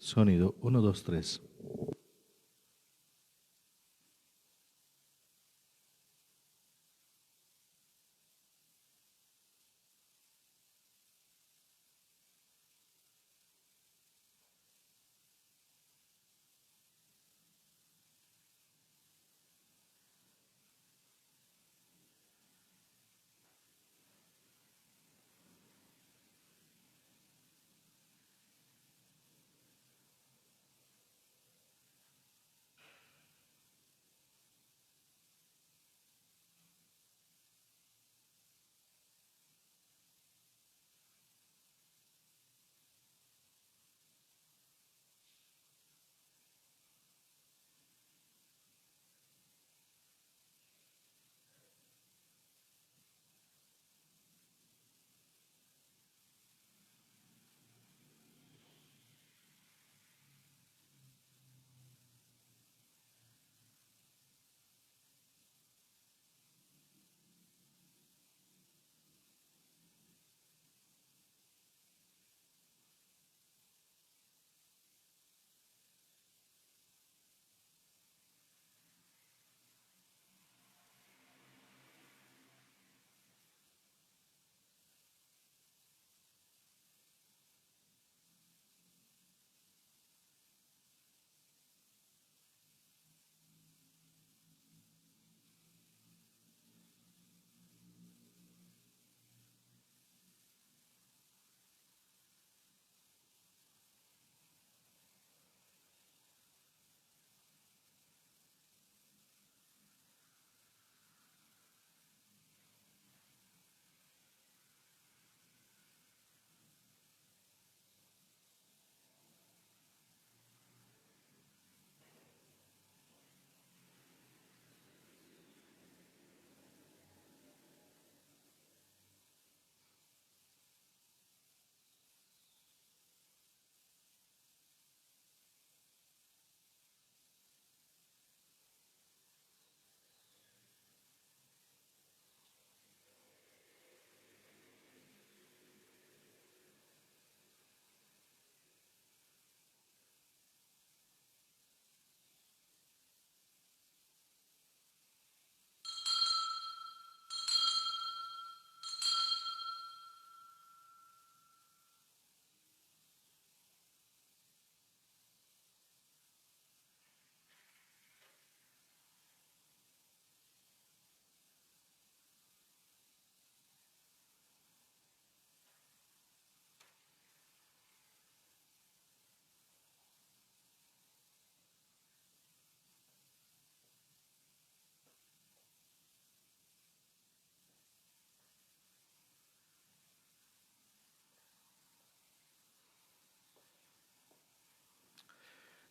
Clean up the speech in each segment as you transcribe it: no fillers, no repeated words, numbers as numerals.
Sonido 1, 2, 3.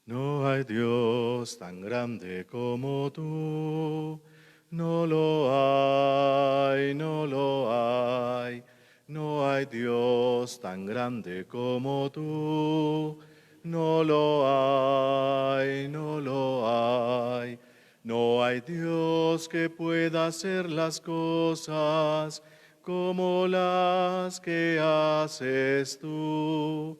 No hay Dios tan grande como tú, no lo hay, no lo hay. No hay Dios tan grande como tú, no lo hay, no lo hay. No hay Dios que pueda hacer las cosas como las que haces tú.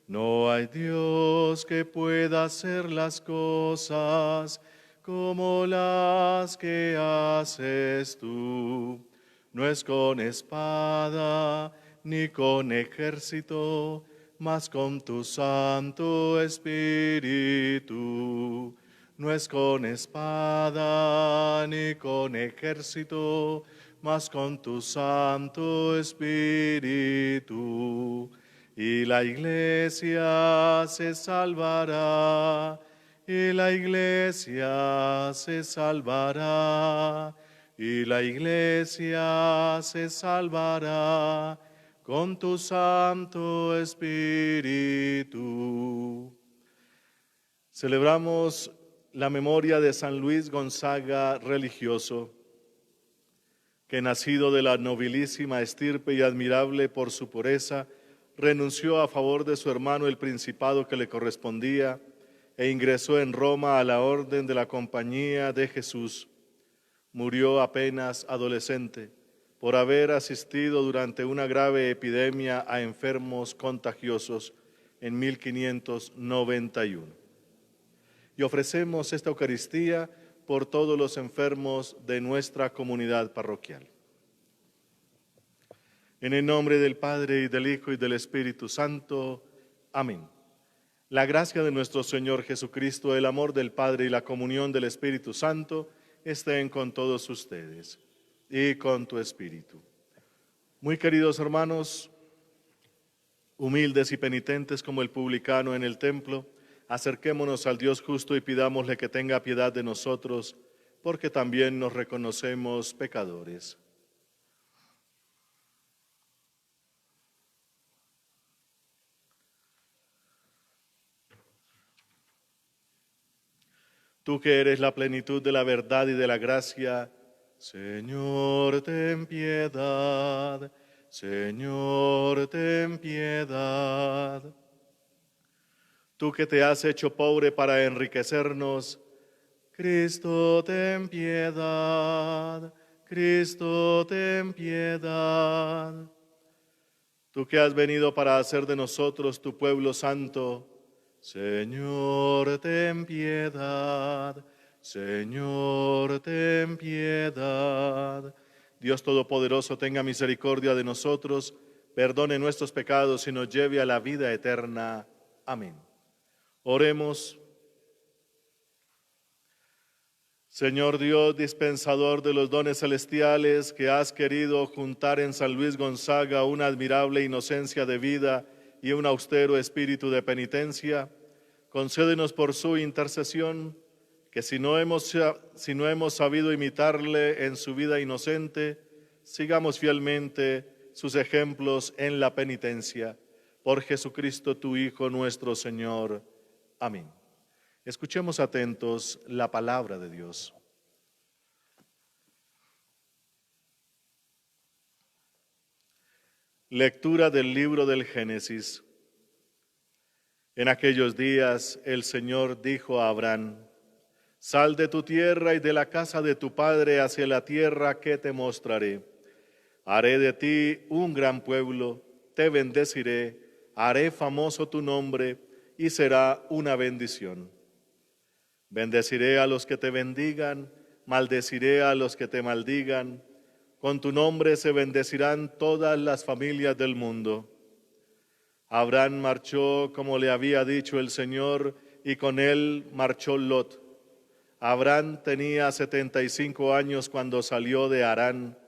No hay Dios que pueda hacer las cosas como las que haces tú. No es con espada ni con ejército, mas con tu Santo Espíritu. No es con espada ni con ejército, mas con tu Santo Espíritu. Y la iglesia se salvará, y la iglesia se salvará, y la iglesia se salvará con tu Santo Espíritu. Celebramos la memoria de San Luis Gonzaga religioso, que nacido de la nobilísima estirpe y admirable por su pureza, renunció a favor de su hermano el principado que le correspondía e ingresó en Roma a la orden de la Compañía de Jesús. Murió apenas adolescente por haber asistido durante una grave epidemia a enfermos contagiosos, en 1591. Y ofrecemos esta Eucaristía por todos los enfermos de nuestra comunidad parroquial. En el nombre del Padre, y del Hijo, y del Espíritu Santo. Amén. La gracia de nuestro Señor Jesucristo, el amor del Padre y la comunión del Espíritu Santo estén con todos ustedes y con tu espíritu. Muy queridos hermanos, humildes y penitentes como el publicano en el templo, acerquémonos al Dios justo y pidámosle que tenga piedad de nosotros, porque también nos reconocemos pecadores. Tú que eres la plenitud de la verdad y de la gracia, Señor, ten piedad. Señor, ten piedad. Tú que te has hecho pobre para enriquecernos, Cristo, ten piedad. Cristo, ten piedad. Tú que has venido para hacer de nosotros tu pueblo santo, Señor, ten piedad. Señor, ten piedad. Dios Todopoderoso, tenga misericordia de nosotros, perdone nuestros pecados y nos lleve a la vida eterna. Amén. Oremos. Señor Dios, dispensador de los dones celestiales, que has querido juntar en San Luis Gonzaga una admirable inocencia de vida y un austero espíritu de penitencia, concédenos por su intercesión que si no hemos sabido imitarle en su vida inocente, sigamos fielmente sus ejemplos en la penitencia. Por Jesucristo, tu Hijo, nuestro Señor. Amén. Escuchemos atentos la palabra de Dios. Lectura del libro del Génesis. En aquellos días el Señor dijo a Abraham: Sal de tu tierra y de la casa de tu padre hacia la tierra que te mostraré. Haré de ti un gran pueblo, te bendeciré, haré famoso tu nombre y será una bendición. Bendeciré a los que te bendigan, maldeciré a los que te maldigan. Con tu nombre se bendecirán todas las familias del mundo. Abraham marchó como le había dicho el Señor, y con él marchó Lot. Abraham tenía 75 años cuando salió de Harán.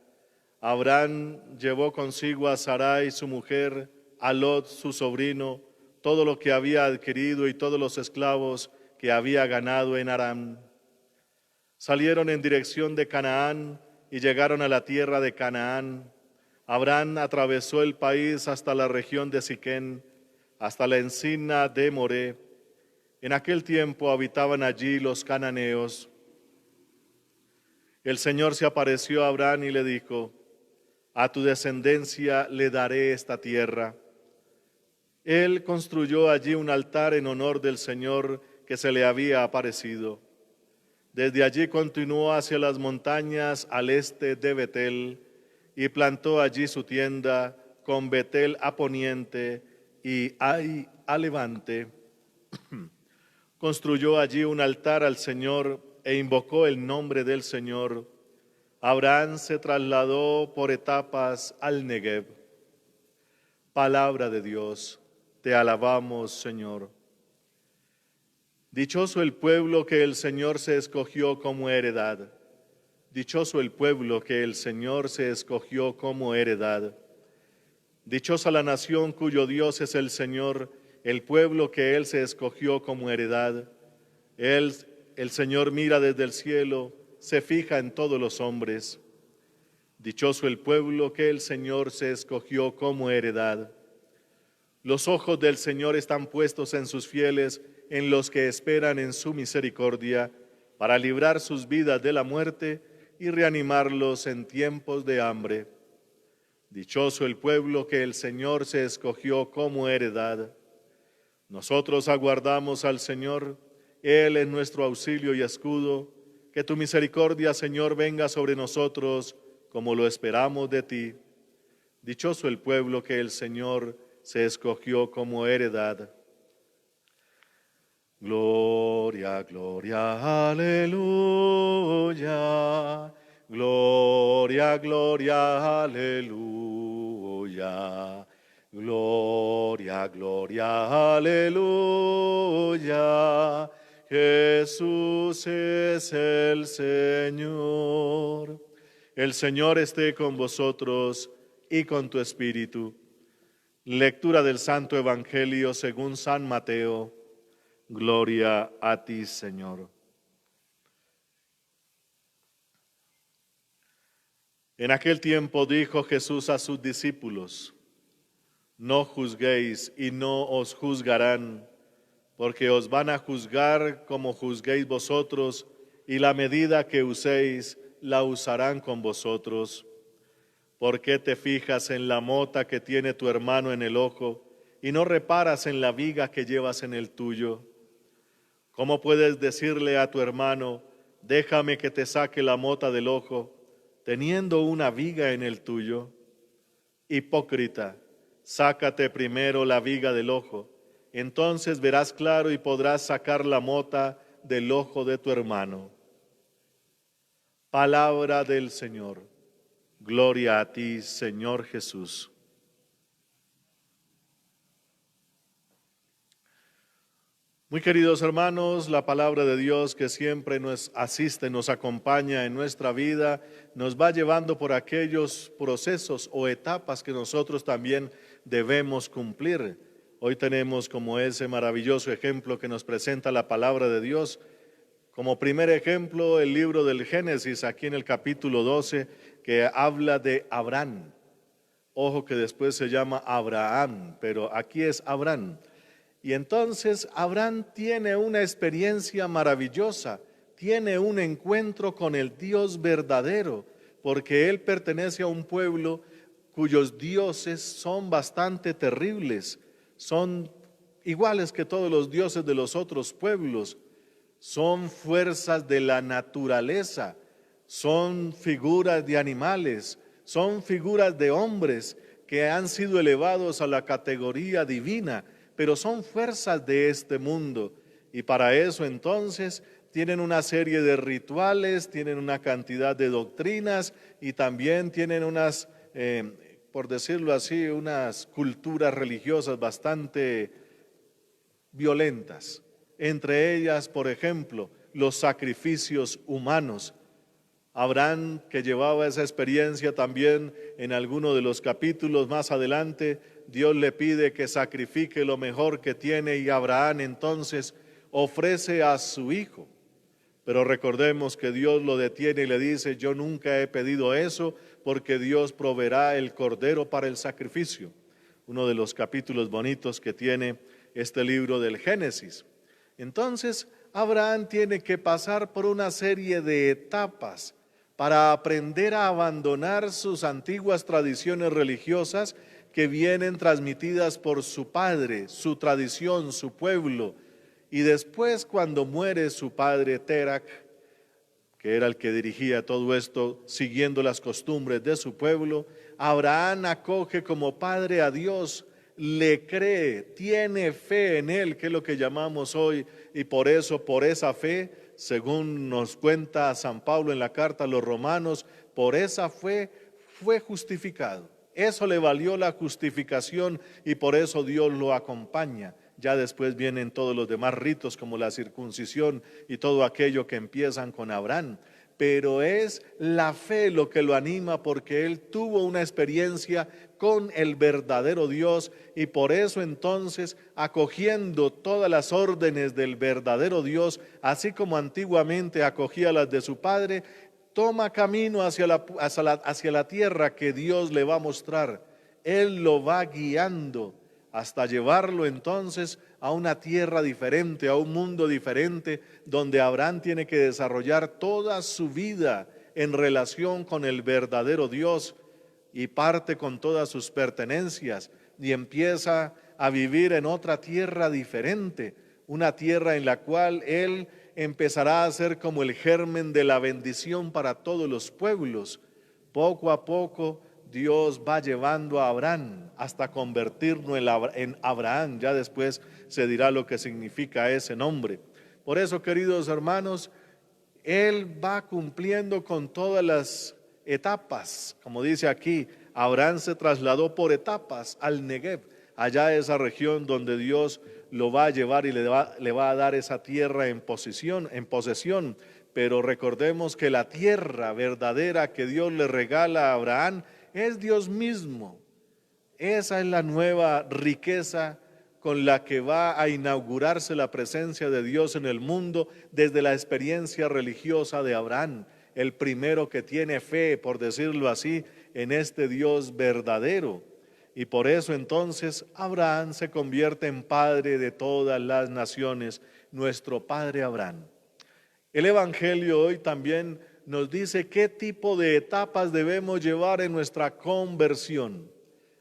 Abraham llevó consigo a Sarai su mujer, a Lot su sobrino, todo lo que había adquirido y todos los esclavos que había ganado en Harán. Salieron en dirección de Canaán y llegaron a la tierra de Canaán. Abraham atravesó el país hasta la región de Siquén, hasta la encina de Moré. En aquel tiempo habitaban allí los cananeos. El Señor se apareció a Abraham y le dijo: a tu descendencia le daré esta tierra. Él construyó allí un altar en honor del Señor que se le había aparecido. Desde allí continuó hacia las montañas al este de Betel y plantó allí su tienda, con Betel a poniente y Ai a levante. Construyó allí un altar al Señor e invocó el nombre del Señor. Abraham se trasladó por etapas al Negev. Palabra de Dios, te alabamos, Señor. Dichoso el pueblo que el Señor se escogió como heredad. Dichoso el pueblo que el Señor se escogió como heredad. Dichosa la nación cuyo Dios es el Señor, el pueblo que Él se escogió como heredad. El Señor mira desde el cielo, se fija en todos los hombres. Dichoso el pueblo que el Señor se escogió como heredad. Los ojos del Señor están puestos en sus fieles, en los que esperan en su misericordia, para librar sus vidas de la muerte y reanimarlos en tiempos de hambre. Dichoso el pueblo que el Señor se escogió como heredad. Nosotros aguardamos al Señor, Él es nuestro auxilio y escudo. Que tu misericordia, Señor, venga sobre nosotros como lo esperamos de ti. Dichoso el pueblo que el Señor se escogió como heredad. Gloria, gloria, aleluya. Gloria, gloria, aleluya. Gloria, gloria, aleluya. Jesús es el Señor. El Señor esté con vosotros y con tu espíritu. Lectura del Santo Evangelio según San Mateo. Gloria a ti, Señor. En aquel tiempo dijo Jesús a sus discípulos: no juzguéis y no os juzgarán, porque os van a juzgar como juzguéis vosotros, y la medida que uséis la usarán con vosotros. ¿Por qué te fijas en la mota que tiene tu hermano en el ojo y no reparas en la viga que llevas en el tuyo? ¿Cómo puedes decirle a tu hermano, déjame que te saque la mota del ojo, teniendo una viga en el tuyo? Hipócrita, sácate primero la viga del ojo, entonces verás claro y podrás sacar la mota del ojo de tu hermano. Palabra del Señor. Gloria a ti, Señor Jesús. Muy queridos hermanos, la palabra de Dios que siempre nos asiste, nos acompaña en nuestra vida, nos va llevando por aquellos procesos o etapas que nosotros también debemos cumplir. Hoy tenemos como ese maravilloso ejemplo que nos presenta la palabra de Dios. Como primer ejemplo, el libro del Génesis, aquí en el capítulo 12, que habla de Abraham. Ojo que después se llama Abraham, pero aquí es Abraham. Y entonces Abraham tiene una experiencia maravillosa, tiene un encuentro con el Dios verdadero, porque él pertenece a un pueblo cuyos dioses son bastante terribles, son iguales que todos los dioses de los otros pueblos, son fuerzas de la naturaleza, son figuras de animales, son figuras de hombres que han sido elevados a la categoría divina, pero son fuerzas de este mundo, y para eso entonces tienen una serie de rituales, tienen una cantidad de doctrinas y también tienen unas, por decirlo así, unas culturas religiosas bastante violentas. Entre ellas, por ejemplo, los sacrificios humanos. Abraham, que llevaba esa experiencia también en alguno de los capítulos más adelante, Dios le pide que sacrifique lo mejor que tiene y Abraham entonces ofrece a su hijo. Pero recordemos que Dios lo detiene y le dice, yo nunca he pedido eso porque Dios proveerá el cordero para el sacrificio. Uno de los capítulos bonitos que tiene este libro del Génesis. Entonces, Abraham tiene que pasar por una serie de etapas para aprender a abandonar sus antiguas tradiciones religiosas que vienen transmitidas por su padre, su tradición, su pueblo. Y después, cuando muere su padre Terac, que era el que dirigía todo esto, siguiendo las costumbres de su pueblo, Abraham acoge como padre a Dios, le cree, tiene fe en él, que es lo que llamamos hoy, y por eso, por esa fe, según nos cuenta San Pablo en la carta a los romanos, por esa fe fue justificado. Eso le valió la justificación y por eso Dios lo acompaña. Ya después vienen todos los demás ritos como la circuncisión y todo aquello que empiezan con Abraham. Pero es la fe lo que lo anima porque él tuvo una experiencia con el verdadero Dios y por eso entonces, acogiendo todas las órdenes del verdadero Dios, así como antiguamente acogía las de su padre, toma camino hacia la tierra que Dios le va a mostrar. Él lo va guiando hasta llevarlo entonces a una tierra diferente, a un mundo diferente, donde Abraham tiene que desarrollar toda su vida en relación con el verdadero Dios y parte con todas sus pertenencias y empieza a vivir en otra tierra diferente, una tierra en la cual él empezará a ser como el germen de la bendición para todos los pueblos. Poco a poco Dios va llevando a Abraham hasta convertirlo en Abraham. Ya después se dirá lo que significa ese nombre. Por eso, queridos hermanos, Él va cumpliendo con todas las etapas. Como dice aquí, Abraham se trasladó por etapas al Negev, allá esa región donde Dios lo va a llevar y le va a dar esa tierra en posesión. Pero recordemos que la tierra verdadera que Dios le regala a Abraham es Dios mismo. Esa es la nueva riqueza con la que va a inaugurarse la presencia de Dios en el mundo desde la experiencia religiosa de Abraham, el primero que tiene fe, por decirlo así, en este Dios verdadero. Y por eso entonces Abraham se convierte en padre de todas las naciones, nuestro padre Abraham. El Evangelio hoy también nos dice qué tipo de etapas debemos llevar en nuestra conversión.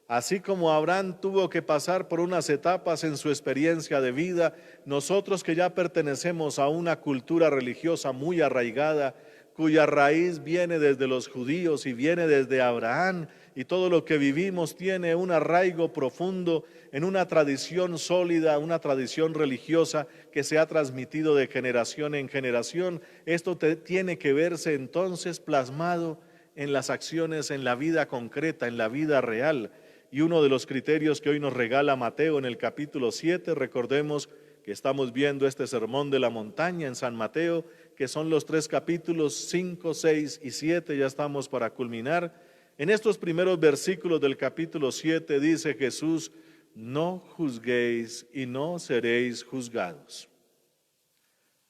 Así como Abraham tuvo que pasar por unas etapas en su experiencia de vida, nosotros que ya pertenecemos a una cultura religiosa muy arraigada, cuya raíz viene desde los judíos y viene desde Abraham, y todo lo que vivimos tiene un arraigo profundo en una tradición sólida, una tradición religiosa que se ha transmitido de generación en generación. Esto tiene que verse entonces plasmado en las acciones, en la vida concreta, en la vida real. Y uno de los criterios que hoy nos regala Mateo en el capítulo 7, recordemos que estamos viendo este sermón de la montaña en San Mateo, que son los 3 capítulos 5, 6 y 7, ya estamos para culminar. En estos primeros versículos del capítulo 7 dice Jesús: no juzguéis y no seréis juzgados.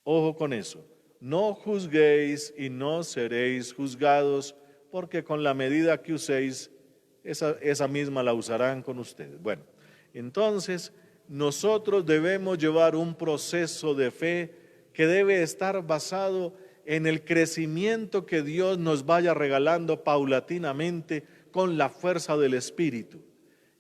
Ojo con eso, no juzguéis y no seréis juzgados, porque con la medida que uséis, esa misma la usarán con ustedes. Bueno, entonces nosotros debemos llevar un proceso de fe que debe estar basado en el crecimiento que Dios nos vaya regalando paulatinamente con la fuerza del Espíritu.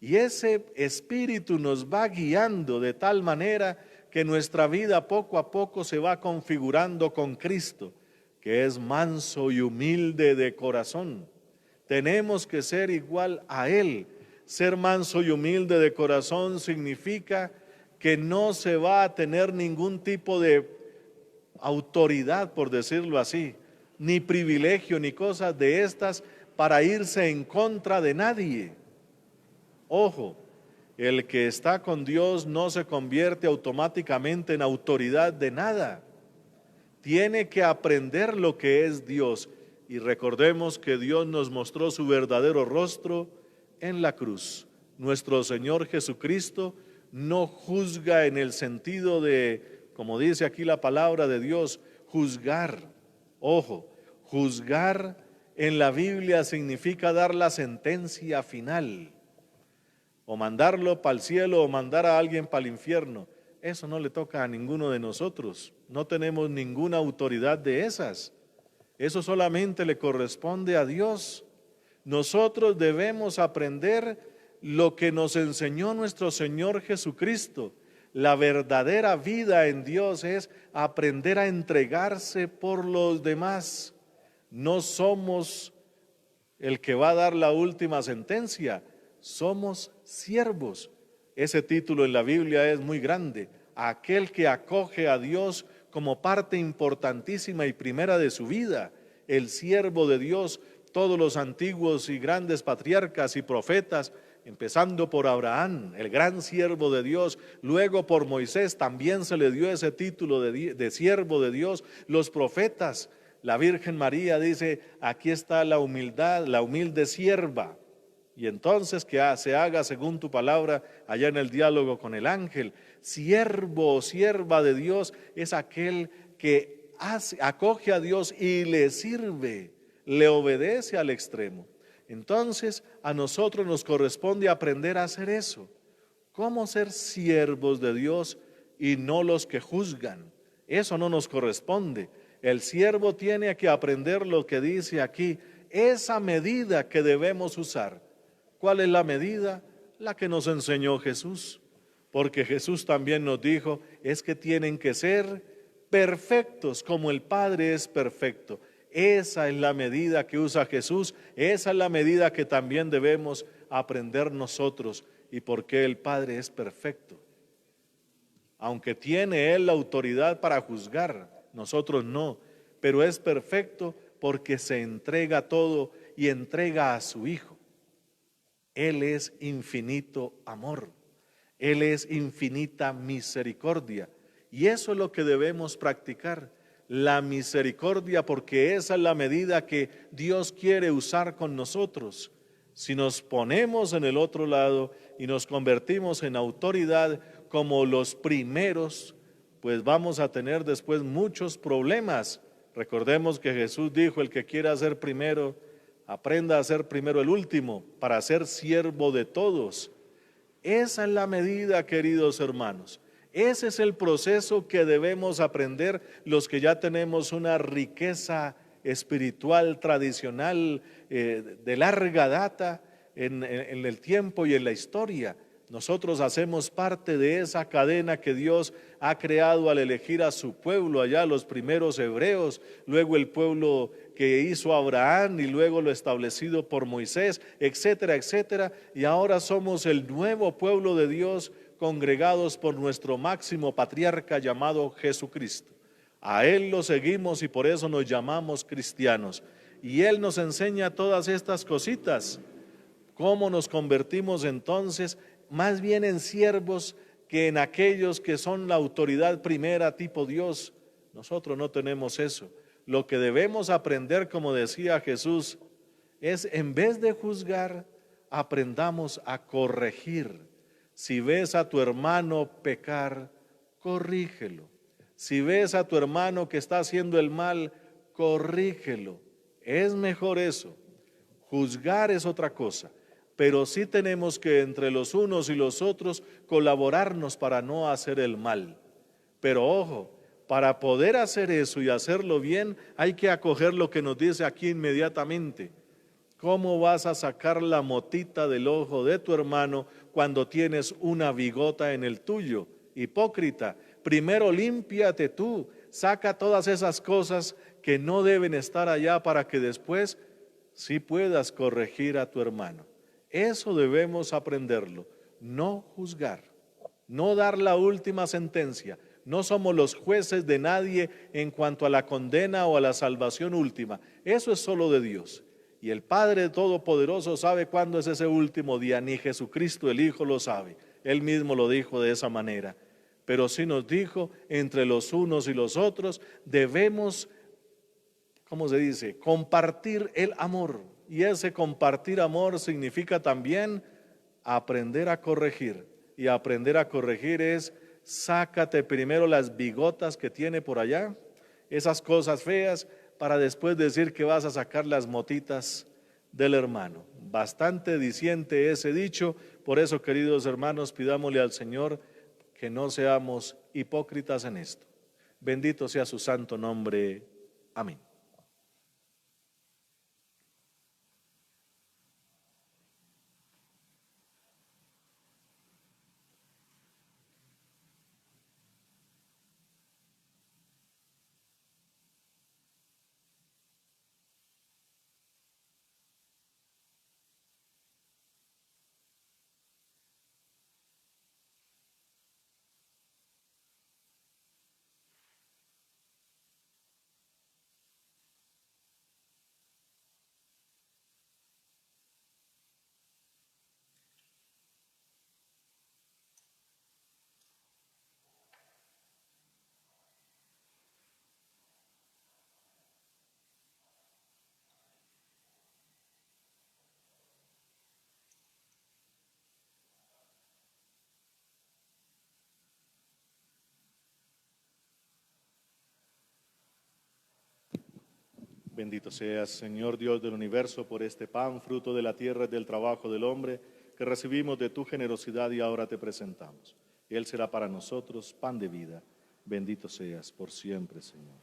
Y ese Espíritu nos va guiando de tal manera que nuestra vida poco a poco se va configurando con Cristo, que es manso y humilde de corazón. Tenemos que ser igual a Él. Ser manso y humilde de corazón significa que no se va a tener ningún tipo de autoridad, por decirlo así, ni privilegio, ni cosas de estas para irse en contra de nadie. Ojo, el que está con Dios no se convierte automáticamente en autoridad de nada. Tiene que aprender lo que es Dios. Y recordemos que Dios nos mostró su verdadero rostro en la cruz. Nuestro Señor Jesucristo no juzga en el sentido de, como dice aquí la palabra de Dios, juzgar. Ojo, juzgar en la Biblia significa dar la sentencia final. O mandarlo para el cielo o mandar a alguien para el infierno. Eso no le toca a ninguno de nosotros. No tenemos ninguna autoridad de esas. Eso solamente le corresponde a Dios. Nosotros debemos aprender lo que nos enseñó nuestro Señor Jesucristo. La verdadera vida en Dios es aprender a entregarse por los demás. No somos el que va a dar la última sentencia, somos siervos. Ese título en la Biblia es muy grande. Aquel que acoge a Dios como parte importantísima y primera de su vida, el siervo de Dios. Todos los antiguos y grandes patriarcas y profetas, empezando por Abraham, el gran siervo de Dios, luego por Moisés también se le dio ese título de siervo de Dios. Los profetas, la Virgen María dice: aquí está la humildad, la humilde sierva. Y entonces que se haga según tu palabra, allá en el diálogo con el ángel. Siervo o sierva de Dios es aquel que acoge a Dios y le sirve, le obedece al extremo. Entonces a nosotros nos corresponde aprender a hacer eso. ¿Cómo ser siervos de Dios y no los que juzgan? Eso no nos corresponde. El siervo tiene que aprender lo que dice aquí, esa medida que debemos usar. ¿Cuál es la medida? La que nos enseñó Jesús. Porque Jesús también nos dijo, es que tienen que ser perfectos como el Padre es perfecto. Esa es la medida que usa Jesús, esa es la medida que también debemos aprender nosotros. ¿Y por qué el Padre es perfecto? Aunque tiene Él la autoridad para juzgar, nosotros no, pero es perfecto porque se entrega todo y entrega a su Hijo. Él es infinito amor, Él es infinita misericordia, y eso es lo que debemos practicar, la misericordia, porque esa es la medida que Dios quiere usar con nosotros. Si nos ponemos en el otro lado y nos convertimos en autoridad como los primeros, pues vamos a tener después muchos problemas. Recordemos que Jesús dijo: el que quiera ser primero, aprenda a ser primero el último, para ser siervo de todos. Esa es la medida, queridos hermanos. Ese es el proceso que debemos aprender los que ya tenemos una riqueza espiritual tradicional de larga data en el tiempo y en la historia. Nosotros hacemos parte de esa cadena que Dios ha creado al elegir a su pueblo allá, los primeros hebreos, luego el pueblo que hizo Abraham y luego lo establecido por Moisés, etcétera, etcétera. Y ahora somos el nuevo pueblo de Dios, congregados por nuestro máximo patriarca llamado Jesucristo. A Él lo seguimos y por eso nos llamamos cristianos. Y Él nos enseña todas estas cositas. ¿Cómo nos convertimos entonces más bien en siervos que en aquellos que son la autoridad primera tipo Dios? Nosotros no tenemos eso. Lo que debemos aprender, como decía Jesús, es en vez de juzgar, aprendamos a corregir. Si ves a tu hermano pecar, corrígelo. Si ves a tu hermano que está haciendo el mal, corrígelo. Es mejor eso. Juzgar es otra cosa, pero sí tenemos que entre los unos y los otros colaborarnos para no hacer el mal. Pero ojo, para poder hacer eso y hacerlo bien, hay que acoger lo que nos dice aquí inmediatamente. ¿Cómo vas a sacar la motita del ojo de tu hermano cuando tienes una bigota en el tuyo? Hipócrita, primero límpiate tú, saca todas esas cosas que no deben estar allá para que después sí puedas corregir a tu hermano. Eso debemos aprenderlo, no juzgar, no dar la última sentencia. No somos los jueces de nadie en cuanto a la condena o a la salvación última. Eso es solo de Dios. Y el Padre Todopoderoso sabe cuándo es ese último día, ni Jesucristo el Hijo lo sabe. Él mismo lo dijo de esa manera. Pero sí nos dijo, entre los unos y los otros debemos, ¿cómo se dice?, compartir el amor. Y ese compartir amor significa también aprender a corregir. Y aprender a corregir es: sácate primero las bigotas que tiene por allá, esas cosas feas, para después decir que vas a sacar las motitas del hermano. Bastante diciente ese dicho. Por eso, queridos hermanos, pidámosle al Señor que no seamos hipócritas en esto. Bendito sea su santo nombre. Amén. Bendito seas, Señor Dios del universo, por este pan, fruto de la tierra y del trabajo del hombre, que recibimos de tu generosidad y ahora te presentamos. Él será para nosotros pan de vida. Bendito seas por siempre, Señor.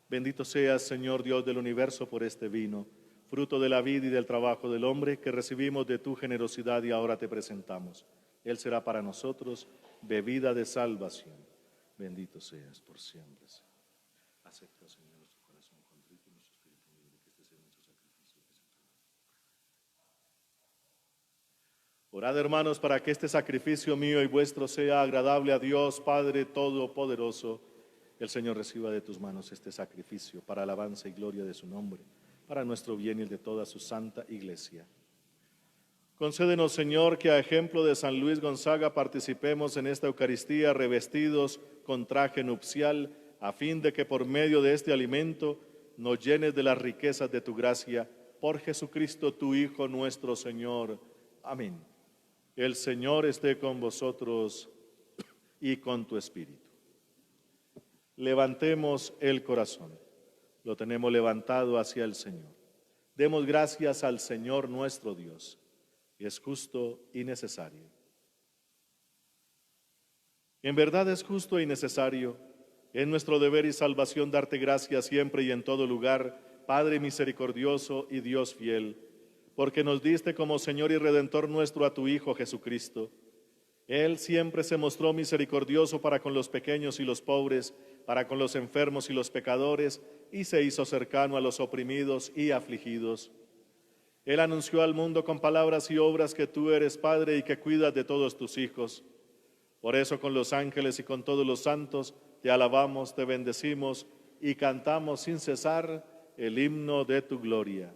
Bendito seas, Señor Dios del universo, por este vino, fruto de la vida y del trabajo del hombre, que recibimos de tu generosidad y ahora te presentamos. Él será para nosotros bebida de salvación. Bendito seas por siempre, Señor. Acepta, Señor. Orad, hermanos, para que este sacrificio mío y vuestro sea agradable a Dios, Padre Todopoderoso. El Señor reciba de tus manos este sacrificio para alabanza y gloria de su nombre, para nuestro bien y el de toda su santa iglesia. Concédenos, Señor, que a ejemplo de San Luis Gonzaga participemos en esta Eucaristía revestidos con traje nupcial, a fin de que por medio de este alimento nos llenes de las riquezas de tu gracia, por Jesucristo tu Hijo nuestro Señor. Amén. El Señor esté con vosotros y con tu espíritu. Levantemos el corazón. Lo tenemos levantado hacia el Señor. Demos gracias al Señor nuestro Dios. Es justo y necesario. En verdad es justo y necesario. Es nuestro deber y salvación darte gracias siempre y en todo lugar, Padre misericordioso y Dios fiel, porque nos diste como Señor y Redentor nuestro a tu Hijo Jesucristo. Él siempre se mostró misericordioso para con los pequeños y los pobres, para con los enfermos y los pecadores, y se hizo cercano a los oprimidos y afligidos. Él anunció al mundo con palabras y obras que tú eres Padre y que cuidas de todos tus hijos. Por eso con los ángeles y con todos los santos te alabamos, te bendecimos y cantamos sin cesar el himno de tu gloria.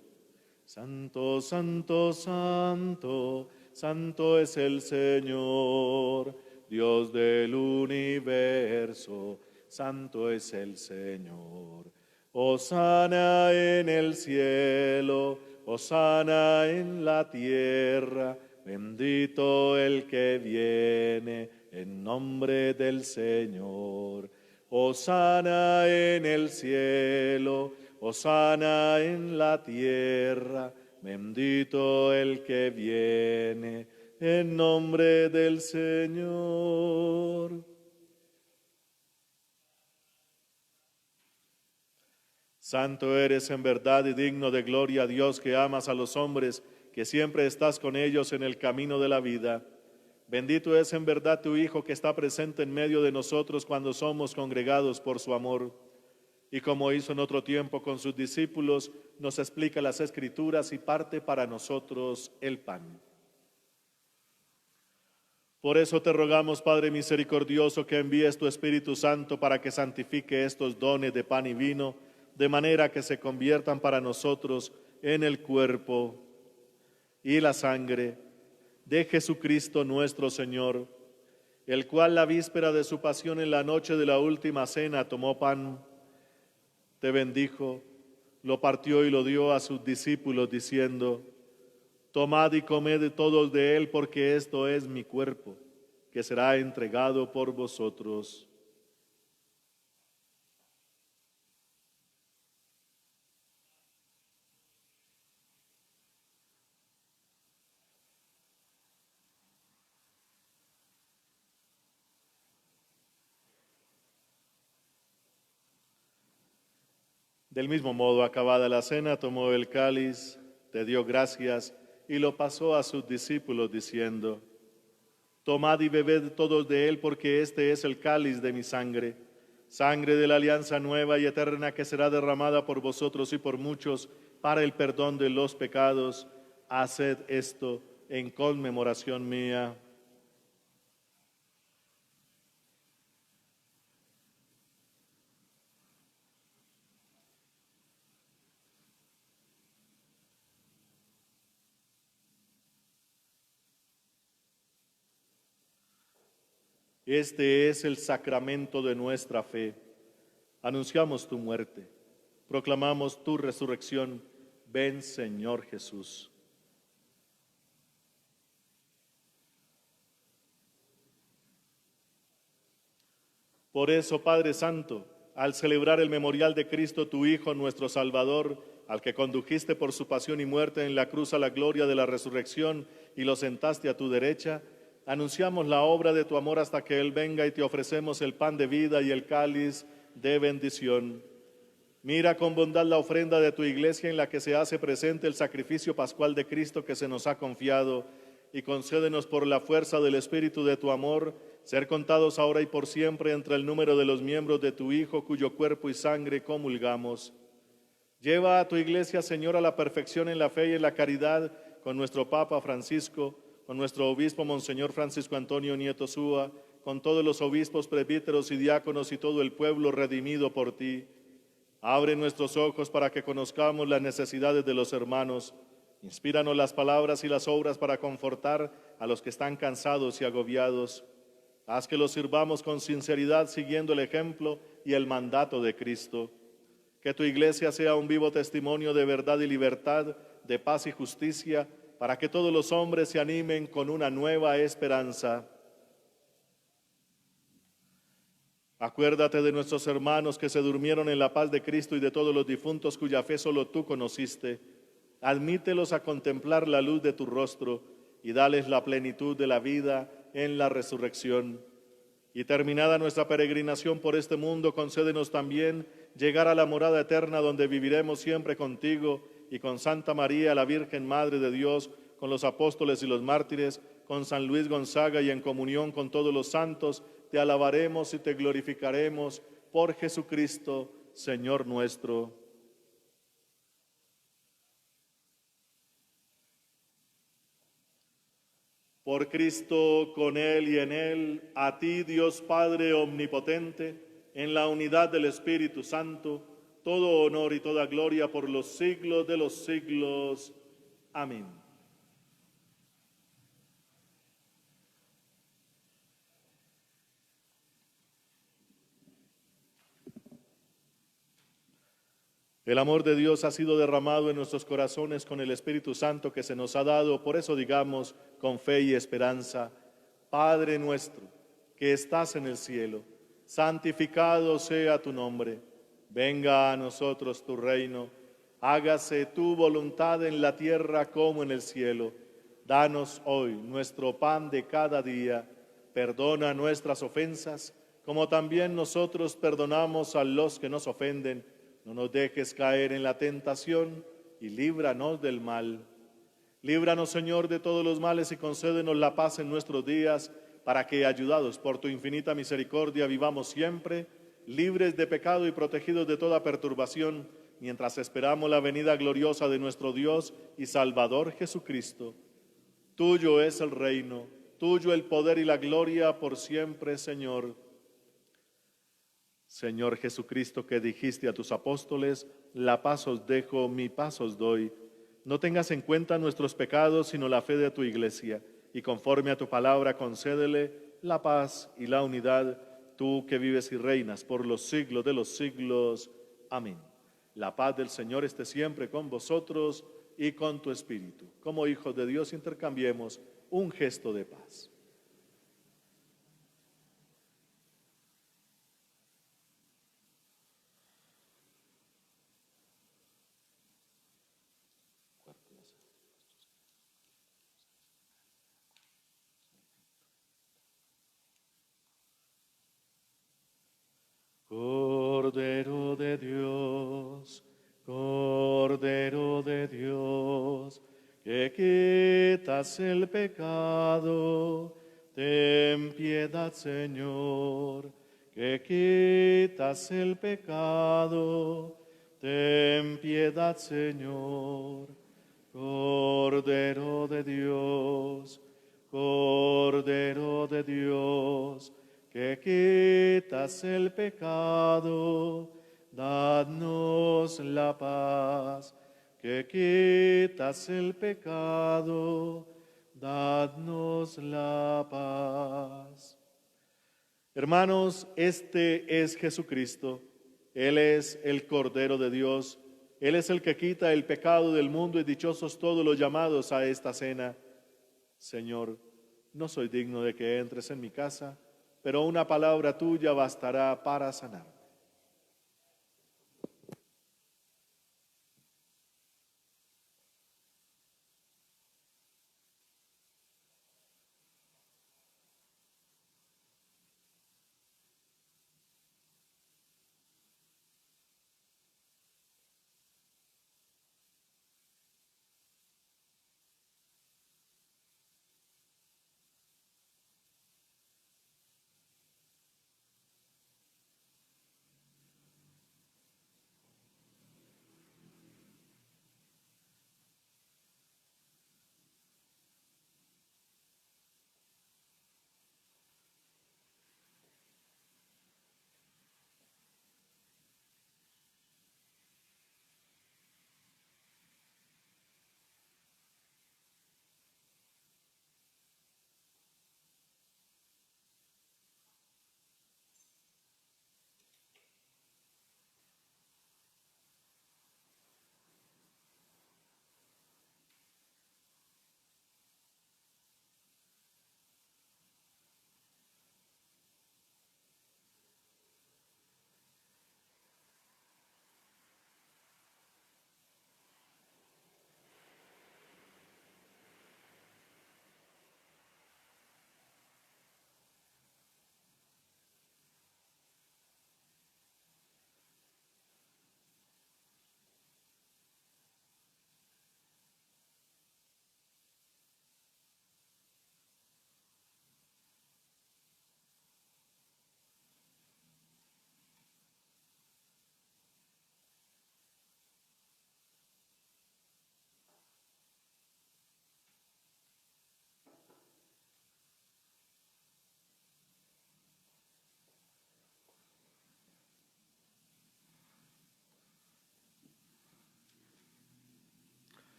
Santo, santo, santo, santo es el Señor, Dios del universo, santo es el Señor. Hosana en el cielo, hosana en la tierra, bendito el que viene en nombre del Señor. Hosana en el cielo, hosana en la tierra, bendito el que viene en nombre del Señor. Santo eres en verdad y digno de gloria, Dios, que amas a los hombres, que siempre estás con ellos en el camino de la vida. Bendito es en verdad tu Hijo, que está presente en medio de nosotros cuando somos congregados por su amor. Y como hizo en otro tiempo con sus discípulos, nos explica las Escrituras y parte para nosotros el pan. Por eso te rogamos, Padre misericordioso, que envíes tu Espíritu Santo para que santifique estos dones de pan y vino, de manera que se conviertan para nosotros en el cuerpo y la sangre de Jesucristo nuestro Señor, el cual la víspera de su pasión en la noche de la última cena tomó pan, te bendijo, lo partió y lo dio a sus discípulos diciendo: tomad y comed todos de él, porque esto es mi cuerpo, que será entregado por vosotros. Del mismo modo, acabada la cena, tomó el cáliz, te dio gracias y lo pasó a sus discípulos diciendo: tomad y bebed todos de él, porque este es el cáliz de mi sangre, sangre de la alianza nueva y eterna, que será derramada por vosotros y por muchos para el perdón de los pecados. Haced esto en conmemoración mía. Este es el sacramento de nuestra fe. Anunciamos tu muerte, proclamamos tu resurrección. Ven, Señor Jesús. Por eso, Padre Santo, al celebrar el memorial de Cristo, tu Hijo, nuestro Salvador, al que condujiste por su pasión y muerte en la cruz a la gloria de la resurrección y lo sentaste a tu derecha, anunciamos la obra de tu amor hasta que Él venga, y te ofrecemos el pan de vida y el cáliz de bendición. Mira con bondad la ofrenda de tu iglesia, en la que se hace presente el sacrificio pascual de Cristo que se nos ha confiado, y concédenos por la fuerza del Espíritu de tu amor ser contados ahora y por siempre entre el número de los miembros de tu Hijo, cuyo cuerpo y sangre comulgamos. Lleva a tu iglesia, Señor, a la perfección en la fe y en la caridad, con nuestro Papa Francisco, con nuestro obispo Monseñor Francisco Antonio Nieto Súa, con todos los obispos, presbíteros y diáconos y todo el pueblo redimido por ti. Abre nuestros ojos para que conozcamos las necesidades de los hermanos. Inspíranos las palabras y las obras para confortar a los que están cansados y agobiados. Haz que los sirvamos con sinceridad, siguiendo el ejemplo y el mandato de Cristo. Que tu iglesia sea un vivo testimonio de verdad y libertad, de paz y justicia, para que todos los hombres se animen con una nueva esperanza. Acuérdate de nuestros hermanos que se durmieron en la paz de Cristo y de todos los difuntos cuya fe solo tú conociste. Admítelos a contemplar la luz de tu rostro y dales la plenitud de la vida en la resurrección. Y terminada nuestra peregrinación por este mundo, concédenos también llegar a la morada eterna donde viviremos siempre contigo y con Santa María, la Virgen Madre de Dios, con los apóstoles y los mártires, con San Luis Gonzaga y en comunión con todos los santos, te alabaremos y te glorificaremos por Jesucristo, Señor nuestro. Por Cristo, con Él y en Él, a ti, Dios Padre omnipotente, en la unidad del Espíritu Santo, todo honor y toda gloria por los siglos de los siglos. Amén. El amor de Dios ha sido derramado en nuestros corazones con el Espíritu Santo que se nos ha dado. Por eso digamos con fe y esperanza: Padre nuestro, que estás en el cielo, santificado sea tu nombre. Venga a nosotros tu reino. Hágase tu voluntad en la tierra como en el cielo. Danos hoy nuestro pan de cada día. Perdona nuestras ofensas, como también nosotros perdonamos a los que nos ofenden. No nos dejes caer en la tentación y líbranos del mal. Líbranos, Señor, de todos los males y concédenos la paz en nuestros días, para que, ayudados por tu infinita misericordia, vivamos siempre libres de pecado y protegidos de toda perturbación, mientras esperamos la venida gloriosa de nuestro Dios y Salvador Jesucristo. Tuyo es el reino, tuyo el poder y la gloria por siempre, Señor. Señor Jesucristo, que dijiste a tus apóstoles: la paz os dejo, mi paz os doy. No tengas en cuenta nuestros pecados, sino la fe de tu iglesia, y conforme a tu palabra concédele la paz y la unidad, tú que vives y reinas por los siglos de los siglos. Amén. La paz del Señor esté siempre con vosotros y con tu espíritu. Como hijos de Dios intercambiemos un gesto de paz. Cordero de Dios, Cordero de Dios, que quitas el pecado, ten piedad, Señor. Que quitas el pecado, ten piedad, Señor. Cordero de Dios, Cordero de Dios, que quitas el pecado, dadnos la paz. Que quitas el pecado, dadnos la paz. Hermanos, este es Jesucristo. Él es el Cordero de Dios. Él es el que quita el pecado del mundo, y dichosos todos los llamados a esta cena. Señor, no soy digno de que entres en mi casa, pero una palabra tuya bastará para sanar.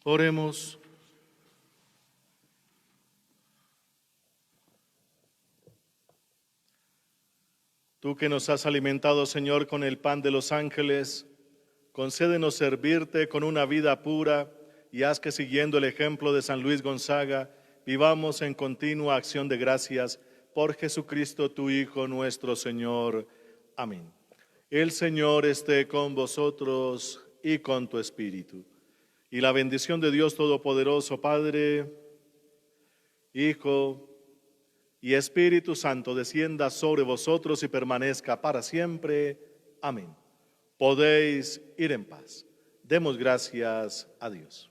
Oremos. Tú que nos has alimentado, Señor, con el pan de los ángeles, concédenos servirte con una vida pura y haz que, siguiendo el ejemplo de San Luis Gonzaga, vivamos en continua acción de gracias por Jesucristo, tu Hijo, nuestro Señor. Amén. El Señor esté con vosotros y con tu espíritu. Y la bendición de Dios Todopoderoso, Padre, Hijo y Espíritu Santo, descienda sobre vosotros y permanezca para siempre. Amén. Podéis ir en paz. Demos gracias a Dios.